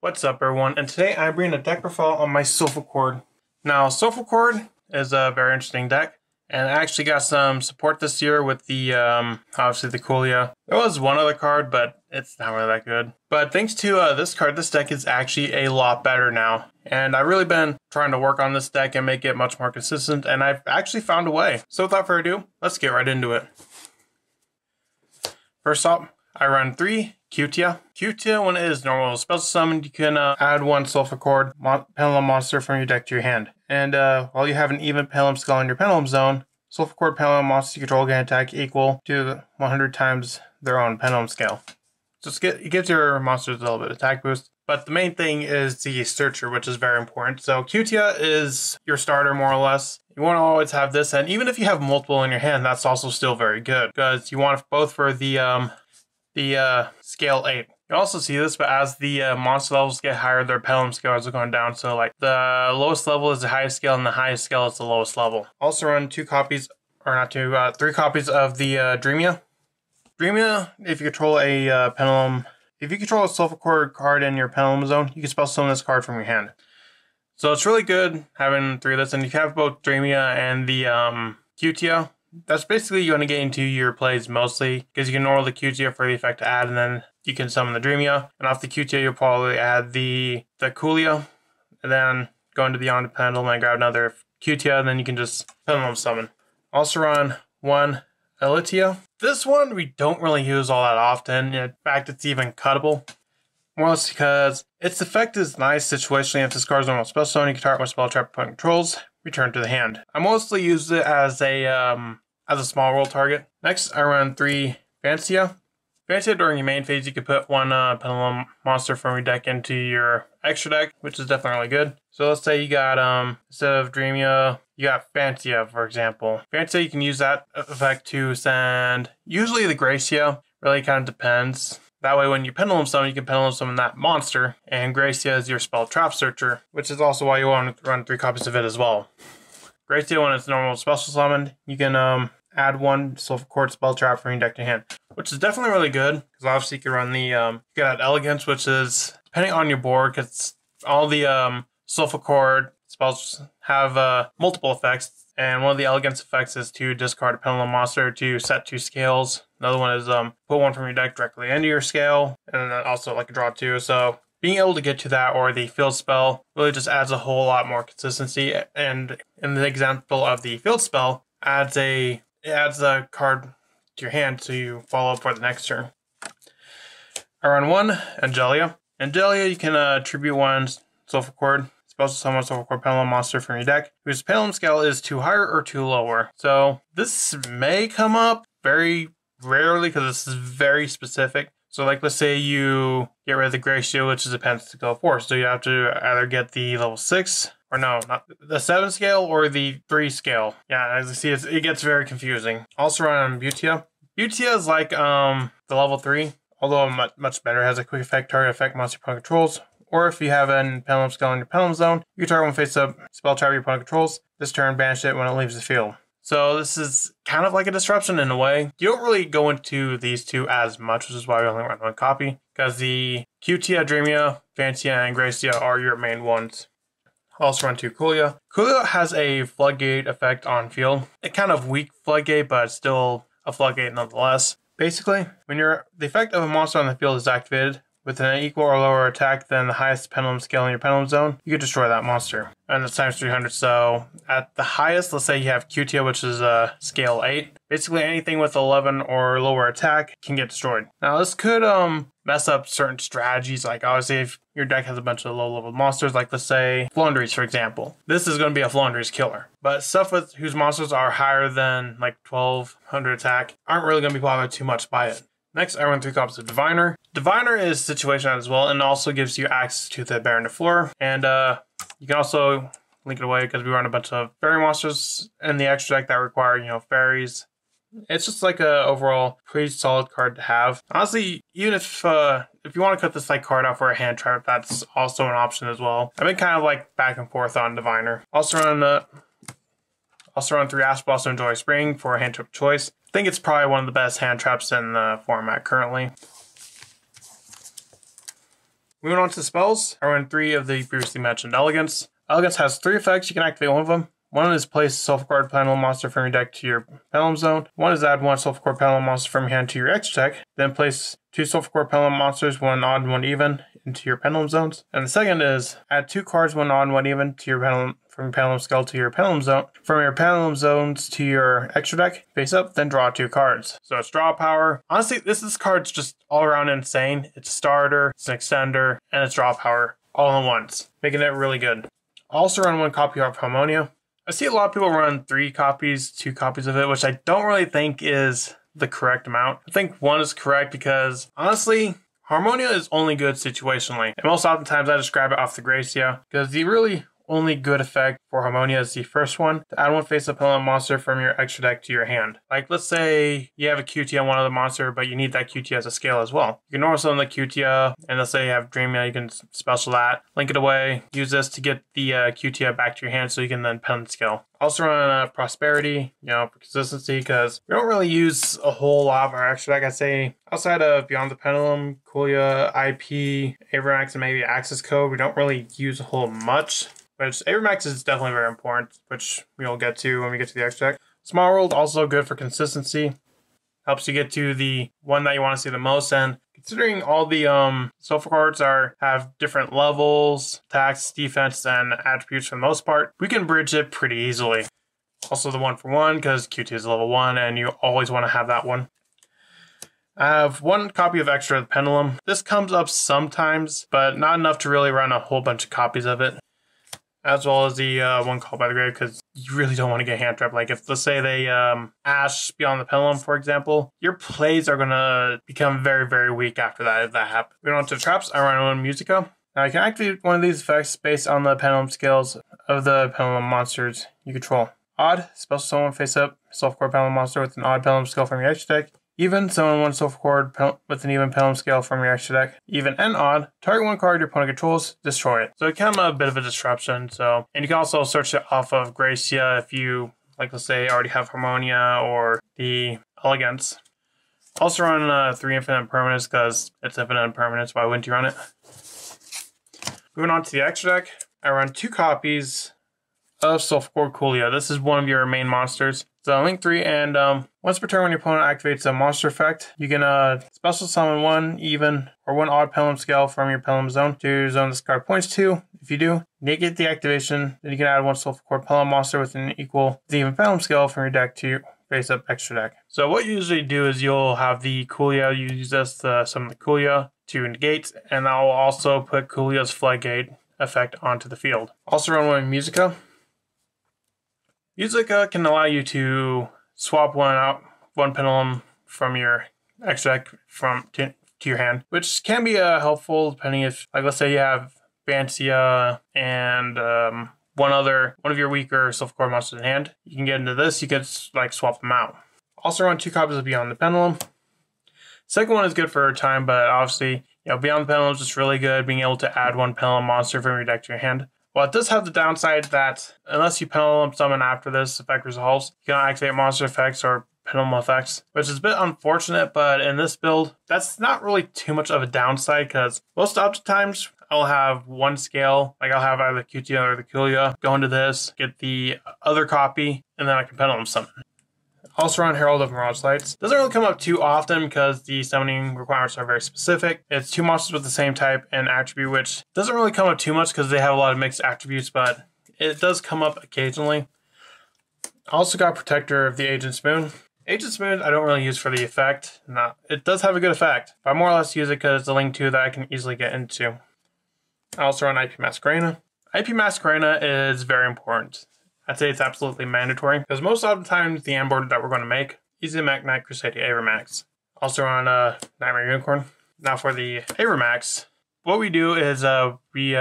What's up everyone, and today I'm bringing a deck profile on my Solfachord. Now Solfachord is a very interesting deck, and I actually got some support this year with the, obviously the Coolia. There was one other card, but it's not really that good. But thanks to this card, this deck is actually a lot better now. And I've really been trying to work on this deck and make it much more consistent, and I've actually found a way. So without further ado, let's get right into it. First up, I run 3 Cutia. Cutia, when it is normal special summoned, you can add 1 Solfachord Pendulum monster from your deck to your hand. And while you have an even Pendulum skill in your Pendulum zone, Solfachord Pendulum monsters you control can attack equal to 100 times their own Pendulum scale. So it gives your monsters a little bit of attack boost. But the main thing is the Searcher, which is very important. So Cutia is your starter more or less. You want to always have this, and even if you have multiple in your hand, that's also still very good, because you want both for the scale 8. You also see this, but as the monster levels get higher, their Pendulum scales are going down. So like the lowest level is the highest scale, and the highest scale is the lowest level. Also run 3 copies of the Dreamia. Dreamia, if you control a Pendulum, if you control a Solfachord card in your Pendulum zone, you can spell summon this card from your hand. So it's really good having 3 of this, and if you have both Dreamia and the Cutia, that's basically going to get into your plays mostly, because you can normal the Cutia for the effect to add, and then you can summon the Dreamia, and off the Cutia you'll probably add the Coolia, and then go into the Omni Pendulum and grab another Cutia, and then you can just Pendulum summon. Also run 1 Elitia. This one we don't really use all that often. In fact, it's even cuttable. More or less because its effect is nice situationally. If this card's normal special summon, you can target one spell trap opponent controls, return to the hand. I mostly use it as a small roll target. Next, I run 3 Fancia. Fancia, during your main phase, you can put 1 Pendulum monster from your deck into your extra deck, which is definitely really good. So let's say you got, instead of Dreamia, you got Fancia, for example. Fancia, you can use that effect to send, usually the Gracia, really kind of depends. That way when you Pendulum summon, you can Pendulum summon that monster, and Gracia is your spell trap searcher, which is also why you want to run 3 copies of it as well. Gracia, when it's normal special summoned, you can add 1 Solfachord spell trap from your deck to hand, which is definitely really good, because obviously you can run the, you can add Elegance, which is, depending on your board, because all the Solfachord spells have multiple effects, and one of the Elegance effects is to discard a Pendulum monster to set 2 scales. Another one is put 1 from your deck directly into your scale, and then also like a draw 2. So being able to get to that, or the field spell, really just adds a whole lot more consistency. And in the example of the field spell, it adds a card to your hand so you follow up for the next turn. I run 1 Angelia. Angelia, you can attribute 1 Solfachord. Special summon Solfachord Pendulum monster from your deck, whose Pendulum scale is 2 higher or 2 lower. So this may come up very rarely, because this is very specific. So like, let's say you get rid of the Gracia, which is a pen skill 4. So you have to either get the level 6, or no, not the 7 scale, or the 3 scale. Yeah, as you see, it gets very confusing. Also run on Butia. Butia is like the level 3, although much better. It has a quick effect, target effect monster opponent controls. Or if you have a Pendulum skill in your Pendulum zone, you can target 1 face-up spell trap your opponent controls. This turn, banish it when it leaves the field. So this is kind of like a disruption in a way. You don't really go into these 2 as much, which is why we only run 1 copy, because the Cutia, Dreamia, Fancia, and Gracia are your main ones. Also run 2 Coolia. Coolia has a floodgate effect on field. A kind of weak floodgate, but still a floodgate nonetheless. Basically, when the effect of a monster on the field is activated, with an equal or lower attack than the highest Pendulum scale in your Pendulum zone, you can destroy that monster. And it's times 300, so at the highest, let's say you have Cutia, which is scale 8. Basically anything with 11 or lower attack can get destroyed. Now this could mess up certain strategies, like obviously if your deck has a bunch of low-level monsters, like let's say Flundries, for example. This is going to be a Flundries killer. But stuff whose monsters are higher than like 1200 attack aren't really going to be bothered too much by it. Next, I run 3 copies of Diviner. Diviner is situational as well, and also gives you access to the Baron de Fleur. And you can also link it away, because we run a bunch of fairy monsters in the extra deck that require, fairies. It's just like a overall pretty solid card to have. Honestly, even if you want to cut this card out for a hand trap, that's also an option as well. I've been kind of like back and forth on Diviner. Also run 3 Ash Blossom Joy Spring for a hand trap choice. I think it's probably one of the best hand traps in the format currently. Moving on to spells, I run 3 of the previously mentioned Elegance. Elegance has 3 effects. You can activate one of them. One is place Solfachord Pendulum monster from your deck to your Pendulum zone. One is add 1 Solfachord Pendulum monster from your hand to your extra deck. Then place 2 Solfachord Pendulum monsters, 1 odd and 1 even, into your Pendulum zones. And the second is add 2 cards, 1 odd and 1 even, to your Pendulum, from your Pendulum Skull to your Pendulum zone. From your Pendulum zones to your extra deck, face up, then draw 2 cards. So it's draw power. Honestly, this card's just all around insane. It's a starter, it's an extender, and it's draw power all in once, making it really good. Also run 1 copy of Harmonia. I see a lot of people run 3 copies, 2 copies of it, which I don't really think is the correct amount. I think 1 is correct because, honestly, Harmonia is only good situationally. And most oftentimes I just grab it off the Gracia, because the really only good effect for Harmonia is the first one, to add 1 face-up Pendulum monster from your extra deck to your hand. Like, let's say you have a QT on one of the monster, but you need that QT as a scale as well. You can normally summon the QT, and let's say you have Dreamia, you can special that, link it away, use this to get the QT back to your hand so you can then pen the scale. Also run Prosperity, for consistency, because we don't really use a whole lot of our extra deck. I'd say outside of Beyond the Pendulum, Kulia, IP, Avermax, and maybe Access Code, we don't really use a whole much. But Avermax is definitely very important, which we'll get to when we get to the extra deck. Small World, also good for consistency. Helps you get to the one that you want to see the most. And considering all the Solfacords have different levels, attacks, defense, and attributes for the most part, we can bridge it pretty easily. Also the 1-for-1, because QT is level 1, and you always want to have that one. I have 1 copy of Extra the Pendulum. This comes up sometimes, but not enough to really run a whole bunch of copies of it. As well as the 1 Call by the Grave, because you really don't want to get hand trapped. Like, if, let's say, they Ash Beyond the Pendulum, for example, your plays are going to become very, very weak after that, if that happens. Moving on to traps, I run 1 Musica. Now, you can activate one of these effects based on the Pendulum scales of the Pendulum monsters you control. Odd, special summon face up, Solfachord Pendulum monster with an odd Pendulum scale from your extra deck. Even, summon 1 Solfachord with an even Pendulum scale from your extra deck. Even and odd, target 1 card your opponent controls, destroy it. So it can be a bit of a disruption. And you can also search it off of Gracia if you, like, let's say, already have Harmonia or the Elegance. Also run 3 infinite permanents because it's infinite permanents. Why wouldn't you run it? Moving on to the extra deck, I run 2 copies of Solfachord Kulia. This is one of your main monsters. So link 3, and once per turn when your opponent activates a monster effect, you can special summon 1 even or 1 odd Pendulum scale from your Pendulum zone to your zone this card points to. If you do, negate the activation, then you can add 1 Solfachord Pendulum monster with an equal the even Pendulum scale from your deck to your face up extra deck. So what you usually do is you'll have the Kulia, you use this to summon the Kulia to negate, and I will also put Kulia's Floodgate effect onto the field. Also run 1 Musica. Musica can allow you to swap 1 Pendulum from your extra deck to your hand, which can be helpful depending if, like, let's say you have Bancia and one of your weaker Solfachord monsters in hand. You can get into this, you can like swap them out. Also run 2 copies of Beyond the Pendulum. Second one is good for time, but obviously, Beyond the Pendulum is just really good, being able to add 1 Pendulum monster from your deck to your hand. Well, it does have the downside that unless you Pendulum summon after this effect resolves, you cannot activate monster effects or Pendulum effects, which is a bit unfortunate, but in this build, that's not really too much of a downside because most of the times I'll have 1 scale, like I'll have either QT or the Kulia, go into this, get the other copy, and then I can Pendulum summon. Also run Herald of Mirage Lights. Doesn't really come up too often because the summoning requirements are very specific. It's 2 monsters with the same type and attribute, which doesn't really come up too much because they have a lot of mixed attributes, but it does come up occasionally. I also got Protector of the Agent's Moon. Agent's Moon I don't really use for the effect. No, it does have a good effect, but I more or less use it because it's a link 2 that I can easily get into. I also run IP Masquerena. IP Masquerena is very important. I'd say it's absolutely mandatory because most of the times the end board that we're going to make is the Night Crusade Avermax. Also on Nightmare Unicorn. Now for the Avermax, what we do is we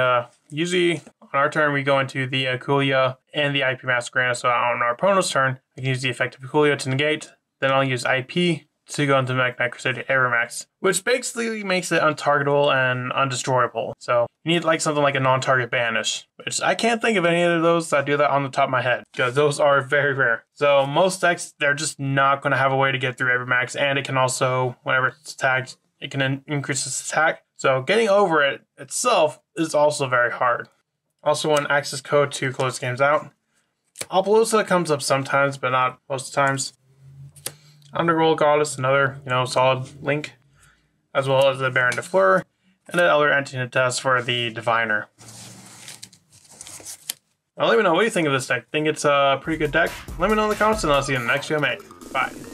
usually on our turn we go into the Kulia and the IP Masquerena. So on our opponent's turn, I can use the effect of Kulia to negate. Then I'll use IP to go into Night Crusade Avermax, which basically makes it untargetable and undestroyable. So you need like something like a non-target banish, which I can't think of any of those that do that on the top of my head because those are very rare. So most decks, they're just not going to have a way to get through Avermax, and it can also, whenever it's attacked, it can increase its attack. So getting over it itself is also very hard. Also want access code to close games out. Appaloosa comes up sometimes, but not most of the times. Underworld Goddess, another, solid link. As well as the Baron de Fleur, and an Elder Antinotas for the Diviner. Now let me know what you think of this deck. Think it's a pretty good deck? Let me know in the comments, and I'll see you in the next video I make. Bye.